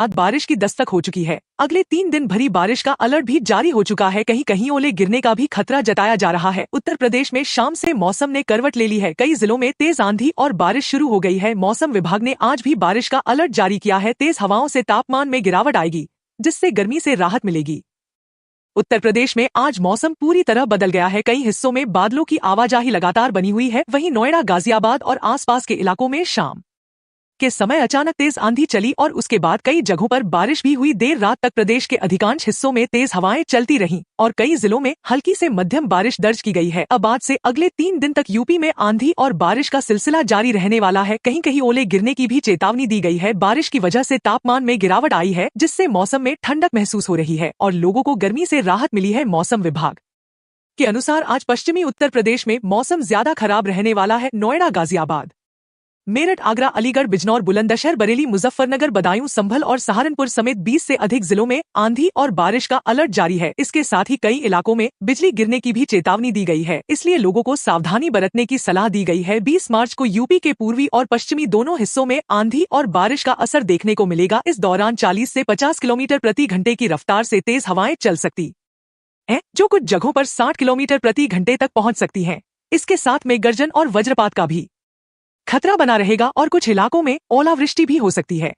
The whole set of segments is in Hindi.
आज बारिश की दस्तक हो चुकी है। अगले 3 दिन भरी बारिश का अलर्ट भी जारी हो चुका है। कहीं कहीं ओले गिरने का भी खतरा जताया जा रहा है। उत्तर प्रदेश में शाम से मौसम ने करवट ले ली है। कई जिलों में तेज आंधी और बारिश शुरू हो गई है। मौसम विभाग ने आज भी बारिश का अलर्ट जारी किया है। तेज हवाओं से तापमान में गिरावट आएगी, जिससे गर्मी से राहत मिलेगी। उत्तर प्रदेश में आज मौसम पूरी तरह बदल गया है। कई हिस्सों में बादलों की आवाजाही लगातार बनी हुई है। वहीं नोएडा, गाजियाबाद और आसपास के इलाकों में शाम के समय अचानक तेज आंधी चली और उसके बाद कई जगहों पर बारिश भी हुई। देर रात तक प्रदेश के अधिकांश हिस्सों में तेज हवाएं चलती रहीं और कई जिलों में हल्की से मध्यम बारिश दर्ज की गई है। अब आज से अगले 3 दिन तक यूपी में आंधी और बारिश का सिलसिला जारी रहने वाला है। कहीं कहीं ओले गिरने की भी चेतावनी दी गई है। बारिश की वजह से तापमान में गिरावट आई है, जिससे मौसम में ठंडक महसूस हो रही है और लोगों को गर्मी से राहत मिली है। मौसम विभाग के अनुसार आज पश्चिमी उत्तर प्रदेश में मौसम ज्यादा खराब रहने वाला है। नोएडा, गाजियाबाद, मेरठ, आगरा, अलीगढ़, बिजनौर, बुलंदशहर, बरेली, मुजफ्फरनगर, बदायूं, संभल और सहारनपुर समेत 20 से अधिक जिलों में आंधी और बारिश का अलर्ट जारी है। इसके साथ ही कई इलाकों में बिजली गिरने की भी चेतावनी दी गई है, इसलिए लोगों को सावधानी बरतने की सलाह दी गई है। 20 मार्च को यूपी के पूर्वी और पश्चिमी दोनों हिस्सों में आंधी और बारिश का असर देखने को मिलेगा। इस दौरान 40 से 50 किलोमीटर प्रति घंटे की रफ्तार से तेज हवाएं चल सकती हैं, जो कुछ जगहों पर 60 किलोमीटर प्रति घंटे तक पहुंच सकती हैं। इसके साथ में गर्जन और वज्रपात का भी खतरा बना रहेगा और कुछ इलाकों में ओलावृष्टि भी हो सकती है।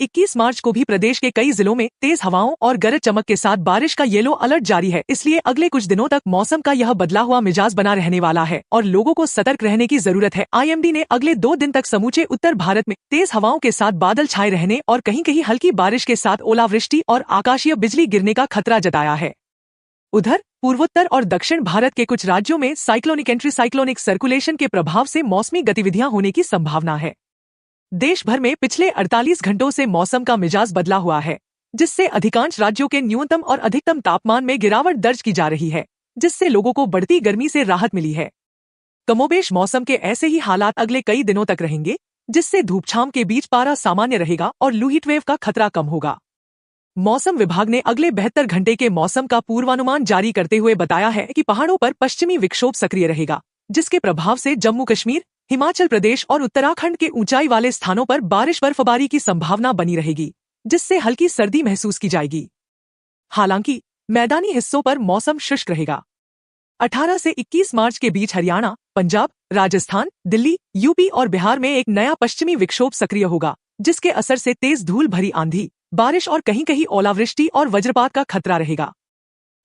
21 मार्च को भी प्रदेश के कई जिलों में तेज हवाओं और गरज चमक के साथ बारिश का येलो अलर्ट जारी है। इसलिए अगले कुछ दिनों तक मौसम का यह बदला हुआ मिजाज बना रहने वाला है और लोगों को सतर्क रहने की जरूरत है। आईएमडी ने अगले 2 दिन तक समूचे उत्तर भारत में तेज हवाओं के साथ बादल छाए रहने और कहीं कहीं हल्की बारिश के साथ ओलावृष्टि और आकाशीय बिजली गिरने का खतरा जताया है। उधर पूर्वोत्तर और दक्षिण भारत के कुछ राज्यों में साइक्लोनिक एंटी साइक्लोनिक सर्कुलेशन के प्रभाव से मौसमी गतिविधियां होने की संभावना है। देश भर में पिछले 48 घंटों से मौसम का मिजाज बदला हुआ है, जिससे अधिकांश राज्यों के न्यूनतम और अधिकतम तापमान में गिरावट दर्ज की जा रही है, जिससे लोगों को बढ़ती गर्मी से राहत मिली है। कमोबेश मौसम के ऐसे ही हालात अगले कई दिनों तक रहेंगे, जिससे धूप छांव के बीच पारा सामान्य रहेगा और लू हीट वेव का खतरा कम होगा। मौसम विभाग ने अगले 72 घंटे के मौसम का पूर्वानुमान जारी करते हुए बताया है कि पहाड़ों पर पश्चिमी विक्षोभ सक्रिय रहेगा, जिसके प्रभाव से जम्मू कश्मीर, हिमाचल प्रदेश और उत्तराखंड के ऊंचाई वाले स्थानों पर बारिश बर्फबारी की संभावना बनी रहेगी, जिससे हल्की सर्दी महसूस की जाएगी। हालांकि मैदानी हिस्सों पर मौसम शुष्क रहेगा। 18 से 21 मार्च के बीच हरियाणा, पंजाब, राजस्थान, दिल्ली, यूपी और बिहार में एक नया पश्चिमी विक्षोभ सक्रिय होगा, जिसके असर से तेज धूल भरी आंधी, बारिश और कहीं कहीं ओलावृष्टि और वज्रपात का खतरा रहेगा।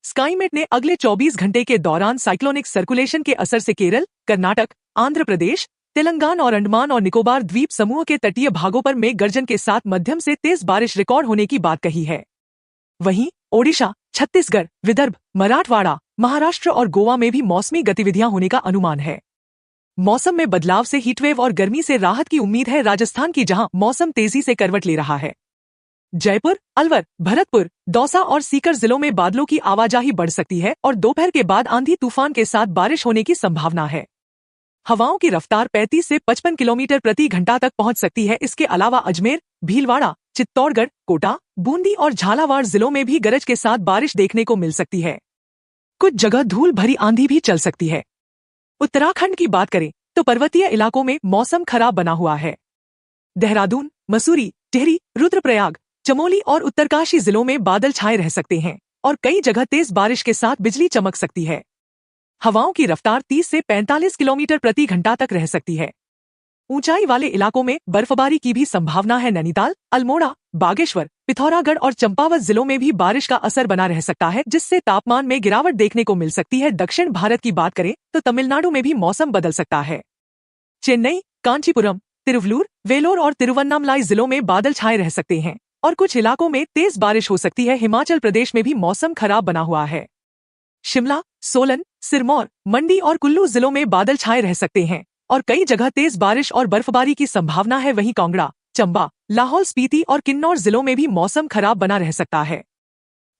स्काईमेट ने अगले 24 घंटे के दौरान साइक्लोनिक सर्कुलेशन के असर से केरल, कर्नाटक, आंध्र प्रदेश, तेलंगाना और अंडमान और निकोबार द्वीप समूह के तटीय भागों पर मेघ गर्जन के साथ मध्यम से तेज बारिश रिकॉर्ड होने की बात कही है। वहीं ओडिशा, छत्तीसगढ़, विदर्भ, मराठवाड़ा, महाराष्ट्र और गोवा में भी मौसमी गतिविधियां होने का अनुमान है। मौसम में बदलाव से हीटवेव और गर्मी से राहत की उम्मीद है। राजस्थान की जहां मौसम तेजी से करवट ले रहा है, जयपुर, अलवर, भरतपुर, दौसा और सीकर जिलों में बादलों की आवाजाही बढ़ सकती है और दोपहर के बाद आंधी तूफान के साथ बारिश होने की संभावना है। हवाओं की रफ्तार 35 से 55 किलोमीटर प्रति घंटा तक पहुंच सकती है। इसके अलावा अजमेर, भीलवाड़ा, चित्तौड़गढ़, कोटा, बूंदी और झालावाड़ जिलों में भी गरज के साथ बारिश देखने को मिल सकती है। कुछ जगह धूल भरी आंधी भी चल सकती है। उत्तराखंड की बात करें तो पर्वतीय इलाकों में मौसम खराब बना हुआ है। देहरादून, मसूरी, टिहरी, रुद्रप्रयाग, चमोली और उत्तरकाशी जिलों में बादल छाए रह सकते हैं और कई जगह तेज बारिश के साथ बिजली चमक सकती है। हवाओं की रफ्तार 30 से 45 किलोमीटर प्रति घंटा तक रह सकती है। ऊंचाई वाले इलाकों में बर्फबारी की भी संभावना है। नैनीताल, अल्मोड़ा, बागेश्वर, पिथौरागढ़ और चंपावत जिलों में भी बारिश का असर बना रह सकता है, जिससे तापमान में गिरावट देखने को मिल सकती है। दक्षिण भारत की बात करें तो तमिलनाडु में भी मौसम बदल सकता है। चेन्नई, कांचीपुरम, तिरुवल्लुर, वेलोर और तिरुवन्नामलाई जिलों में बादल छाए रह सकते हैं और कुछ इलाकों में तेज बारिश हो सकती है। हिमाचल प्रदेश में भी मौसम खराब बना हुआ है। शिमला, सोलन, सिरमौर, मंडी और कुल्लू जिलों में बादल छाए रह सकते हैं और कई जगह तेज बारिश और बर्फबारी की संभावना है। वहीं कांगड़ा, चंबा, लाहौल स्पीति और किन्नौर जिलों में भी मौसम खराब बना रह सकता है।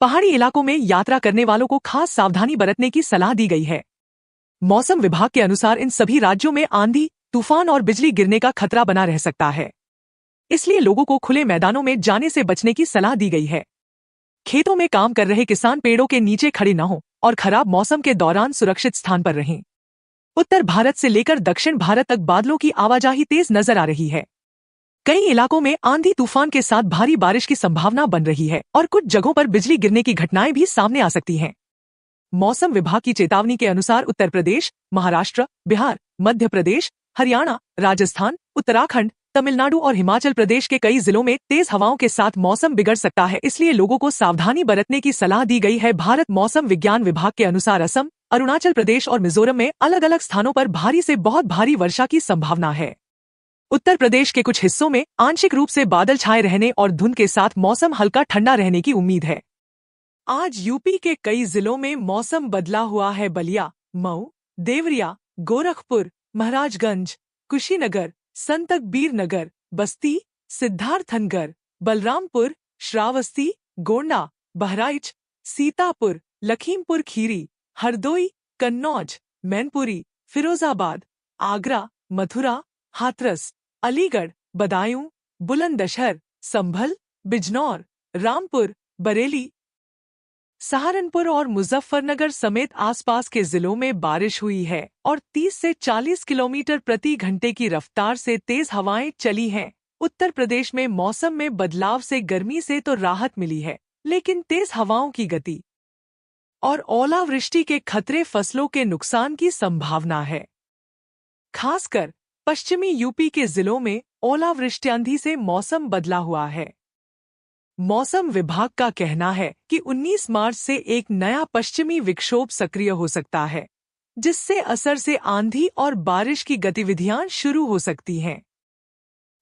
पहाड़ी इलाकों में यात्रा करने वालों को खास सावधानी बरतने की सलाह दी गई है। मौसम विभाग के अनुसार इन सभी राज्यों में आंधी, तूफान और बिजली गिरने का खतरा बना रह सकता है, इसलिए लोगों को खुले मैदानों में जाने से बचने की सलाह दी गई है। खेतों में काम कर रहे किसान पेड़ों के नीचे खड़े न हों और खराब मौसम के दौरान सुरक्षित स्थान पर रहें। उत्तर भारत से लेकर दक्षिण भारत तक बादलों की आवाजाही तेज नजर आ रही है। कई इलाकों में आंधी तूफान के साथ भारी बारिश की संभावना बन रही है और कुछ जगहों पर बिजली गिरने की घटनाएं भी सामने आ सकती हैं। मौसम विभाग की चेतावनी के अनुसार उत्तर प्रदेश, महाराष्ट्र, बिहार, मध्य प्रदेश, हरियाणा, राजस्थान, उत्तराखंड, तमिलनाडु और हिमाचल प्रदेश के कई जिलों में तेज हवाओं के साथ मौसम बिगड़ सकता है, इसलिए लोगों को सावधानी बरतने की सलाह दी गई है। भारत मौसम विज्ञान विभाग के अनुसार असम, अरुणाचल प्रदेश और मिजोरम में अलग अलग स्थानों पर भारी से बहुत भारी वर्षा की संभावना है। उत्तर प्रदेश के कुछ हिस्सों में आंशिक रूप से बादल छाए रहने और धुंध के साथ मौसम हल्का ठंडा रहने की उम्मीद है। आज यूपी के कई जिलों में मौसम बदला हुआ है। बलिया, मऊ, देवरिया, गोरखपुर, महाराजगंज, कुशीनगर, संतकबीर नगर, बस्ती, सिद्धार्थनगर, बलरामपुर, श्रावस्ती, गोंडा, बहराइच, सीतापुर, लखीमपुर खीरी, हरदोई, कन्नौज, मैनपुरी, फिरोजाबाद, आगरा, मथुरा, हाथरस, अलीगढ़, बदायूं, बुलंदशहर, संभल, बिजनौर, रामपुर, बरेली, सहारनपुर और मुजफ्फरनगर समेत आसपास के जिलों में बारिश हुई है और 30 से 40 किलोमीटर प्रति घंटे की रफ्तार से तेज हवाएं चली हैं। उत्तर प्रदेश में मौसम में बदलाव से गर्मी से तो राहत मिली है, लेकिन तेज हवाओं की गति और ओलावृष्टि के खतरे फसलों के नुकसान की संभावना है। खासकर पश्चिमी यूपी के जिलों में ओलावृष्टि आंधी से मौसम बदला हुआ है। मौसम विभाग का कहना है कि 19 मार्च से एक नया पश्चिमी विक्षोभ सक्रिय हो सकता है, जिससे असर से आंधी और बारिश की गतिविधियां शुरू हो सकती हैं,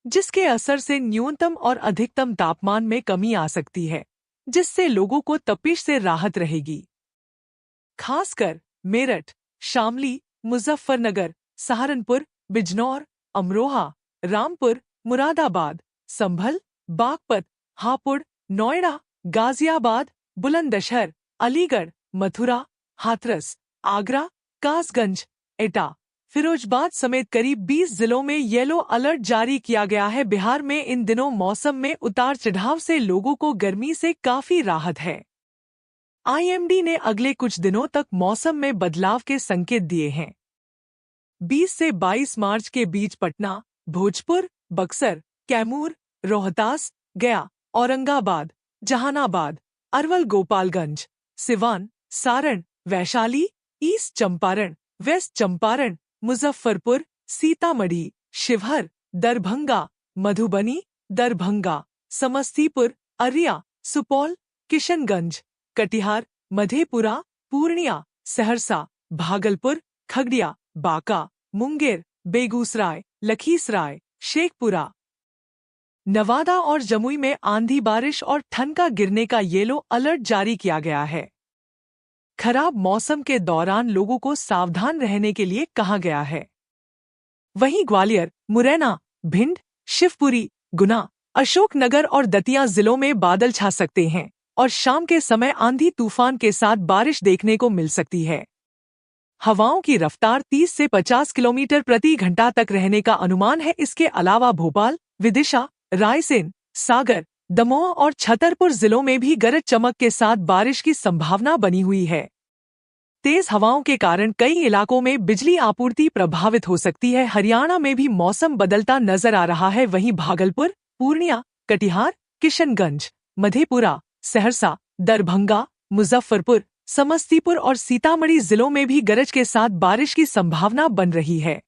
जिसके असर से न्यूनतम और अधिकतम तापमान में कमी आ सकती है, जिससे लोगों को तपिश से राहत रहेगी। खासकर मेरठ, शामली, मुजफ्फरनगर, सहारनपुर, बिजनौर, अमरोहा, रामपुर, मुरादाबाद, संभल, बागपत, हापुड़, नोएडा, गाजियाबाद, बुलंदशहर, अलीगढ़, मथुरा, हाथरस, आगरा, कासगंज, एटा, फिरोजबाद समेत करीब 20 जिलों में येलो अलर्ट जारी किया गया है। बिहार में इन दिनों मौसम में उतार चढ़ाव से लोगों को गर्मी से काफी राहत है। आईएमडी ने अगले कुछ दिनों तक मौसम में बदलाव के संकेत दिए हैं। 20 से 22 मार्च के बीच पटना, भोजपुर, बक्सर, कैमूर, रोहतास, गया, औरंगाबाद, जहानाबाद, अरवल, गोपालगंज, सिवान, सारण, वैशाली, ईस्ट चंपारण, वेस्ट चंपारण, मुजफ्फरपुर, सीतामढ़ी, शिवहर, दरभंगा, मधुबनी, दरभंगा, समस्तीपुर, अरिया, सुपौल, किशनगंज, कटिहार, मधेपुरा, पूर्णिया, सहरसा, भागलपुर, खगड़िया, बांका, मुंगेर, बेगूसराय, लखीसराय, शेखपुरा, नवादा और जमुई में आंधी बारिश और ठनका गिरने का येलो अलर्ट जारी किया गया है। खराब मौसम के दौरान लोगों को सावधान रहने के लिए कहा गया है। वहीं ग्वालियर, मुरैना, भिंड, शिवपुरी, गुना, अशोकनगर और दतिया जिलों में बादल छा सकते हैं और शाम के समय आंधी तूफान के साथ बारिश देखने को मिल सकती है। हवाओं की रफ्तार 30 से 50 किलोमीटर प्रति घंटा तक रहने का अनुमान है। इसके अलावा भोपाल, विदिशा, रायसेन, सागर, दमोह और छतरपुर जिलों में भी गरज चमक के साथ बारिश की संभावना बनी हुई है। तेज हवाओं के कारण कई इलाकों में बिजली आपूर्ति प्रभावित हो सकती है। हरियाणा में भी मौसम बदलता नजर आ रहा है। वहीं भागलपुर, पूर्णिया, कटिहार, किशनगंज, मधेपुरा, सहरसा, दरभंगा, मुजफ्फरपुर, समस्तीपुर और सीतामढ़ी जिलों में भी गरज के साथ बारिश की संभावना बन रही है।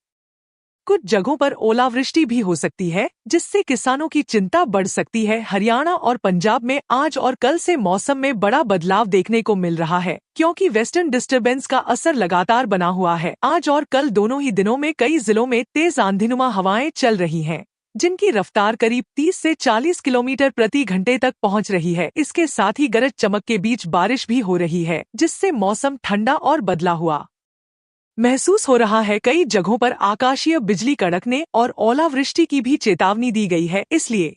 कुछ जगहों पर ओलावृष्टि भी हो सकती है, जिससे किसानों की चिंता बढ़ सकती है। हरियाणा और पंजाब में आज और कल से मौसम में बड़ा बदलाव देखने को मिल रहा है, क्योंकि वेस्टर्न डिस्टर्बेंस का असर लगातार बना हुआ है। आज और कल दोनों ही दिनों में कई जिलों में तेज आंधीनुमा हवाएं चल रही हैं, जिनकी रफ्तार करीब 30 से 40 किलोमीटर प्रति घंटे तक पहुंच रही है। इसके साथ ही गरज चमक के बीच बारिश भी हो रही है, जिससे मौसम ठंडा और बदला हुआ महसूस हो रहा है। कई जगहों पर आकाशीय बिजली कड़कने और ओलावृष्टि की भी चेतावनी दी गई है, इसलिए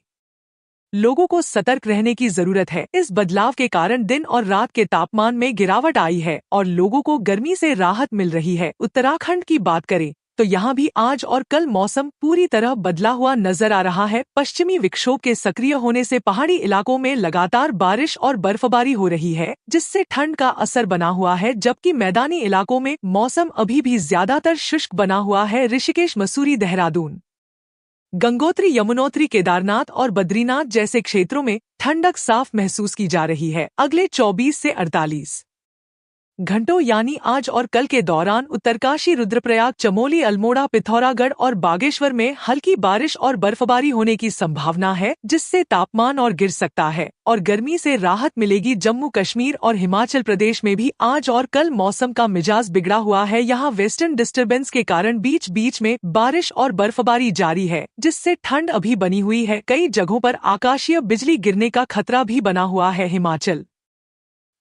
लोगों को सतर्क रहने की जरूरत है। इस बदलाव के कारण दिन और रात के तापमान में गिरावट आई है और लोगों को गर्मी से राहत मिल रही है। उत्तराखंड की बात करें तो यहाँ भी आज और कल मौसम पूरी तरह बदला हुआ नजर आ रहा है। पश्चिमी विक्षोभ के सक्रिय होने से पहाड़ी इलाकों में लगातार बारिश और बर्फबारी हो रही है, जिससे ठंड का असर बना हुआ है, जबकि मैदानी इलाकों में मौसम अभी भी ज्यादातर शुष्क बना हुआ है। ऋषिकेश, मसूरी, देहरादून, गंगोत्री, यमुनोत्री, केदारनाथ और बद्रीनाथ जैसे क्षेत्रों में ठंडक साफ महसूस की जा रही है। अगले 24 से 48 घंटों यानी आज और कल के दौरान उत्तरकाशी, रुद्रप्रयाग, चमोली, अल्मोड़ा, पिथौरागढ़ और बागेश्वर में हल्की बारिश और बर्फबारी होने की संभावना है, जिससे तापमान और गिर सकता है और गर्मी से राहत मिलेगी। जम्मू कश्मीर और हिमाचल प्रदेश में भी आज और कल मौसम का मिजाज बिगड़ा हुआ है। यहाँ वेस्टर्न डिस्टर्बेंस के कारण बीच बीच में बारिश और बर्फबारी जारी है, जिससे ठंड अभी बनी हुई है। कई जगहों पर आकाशीय बिजली गिरने का खतरा भी बना हुआ है। हिमाचल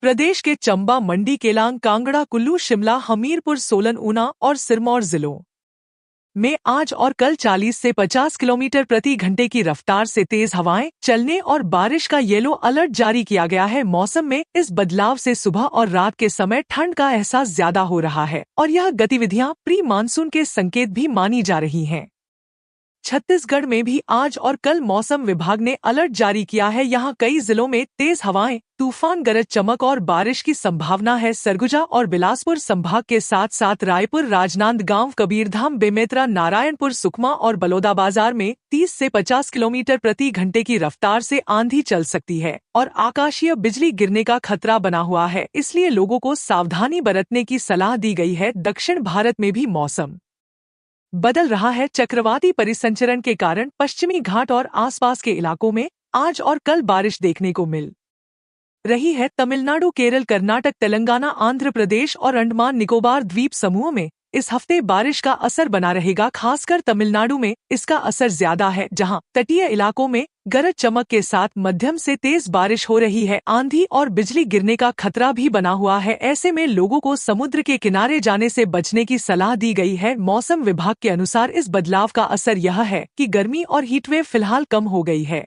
प्रदेश के चंबा, मंडी, केलांग, कांगड़ा, कुल्लू, शिमला, हमीरपुर, सोलन, ऊना और सिरमौर जिलों में आज और कल 40 से 50 किलोमीटर प्रति घंटे की रफ्तार से तेज हवाएं चलने और बारिश का येलो अलर्ट जारी किया गया है। मौसम में इस बदलाव से सुबह और रात के समय ठंड का एहसास ज्यादा हो रहा है और यह गतिविधियां प्री मानसून के संकेत भी मानी जा रही हैं। छत्तीसगढ़ में भी आज और कल मौसम विभाग ने अलर्ट जारी किया है। यहाँ कई जिलों में तेज हवाएं, तूफान, गरज चमक और बारिश की संभावना है। सरगुजा और बिलासपुर संभाग के साथ साथ रायपुर, राजनांदगांव, कबीरधाम, बेमेतरा, नारायणपुर, सुकमा और बलौदाबाजार में 30 से 50 किलोमीटर प्रति घंटे की रफ्तार से आंधी चल सकती है और आकाशीय बिजली गिरने का खतरा बना हुआ है, इसलिए लोगों को सावधानी बरतने की सलाह दी गई है। दक्षिण भारत में भी मौसम बदल रहा है। चक्रवाती परिसंचरण के कारण पश्चिमी घाट और आसपास के इलाकों में आज और कल बारिश देखने को मिल रही है। तमिलनाडु, केरल, कर्नाटक, तेलंगाना, आंध्र प्रदेश और अंडमान निकोबार द्वीप समूह में इस हफ्ते बारिश का असर बना रहेगा। खासकर तमिलनाडु में इसका असर ज्यादा है, जहां तटीय इलाकों में गरज चमक के साथ मध्यम से तेज बारिश हो रही है। आंधी और बिजली गिरने का खतरा भी बना हुआ है। ऐसे में लोगों को समुद्र के किनारे जाने से बचने की सलाह दी गई है। मौसम विभाग के अनुसार इस बदलाव का असर यह है कि गर्मी और हीटवेव फिलहाल कम हो गई है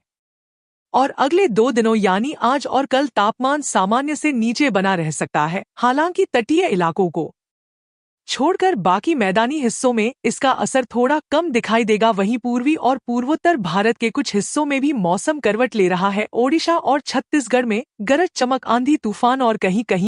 और अगले 2 दिनों यानी आज और कल तापमान सामान्य से नीचे बना रह सकता है। हालांकि तटीय इलाकों को छोड़कर बाकी मैदानी हिस्सों में इसका असर थोड़ा कम दिखाई देगा। वहीं पूर्वी और पूर्वोत्तर भारत के कुछ हिस्सों में भी मौसम करवट ले रहा है। ओडिशा और छत्तीसगढ़ में गरज चमक, आंधी, तूफान और कहीं कहीं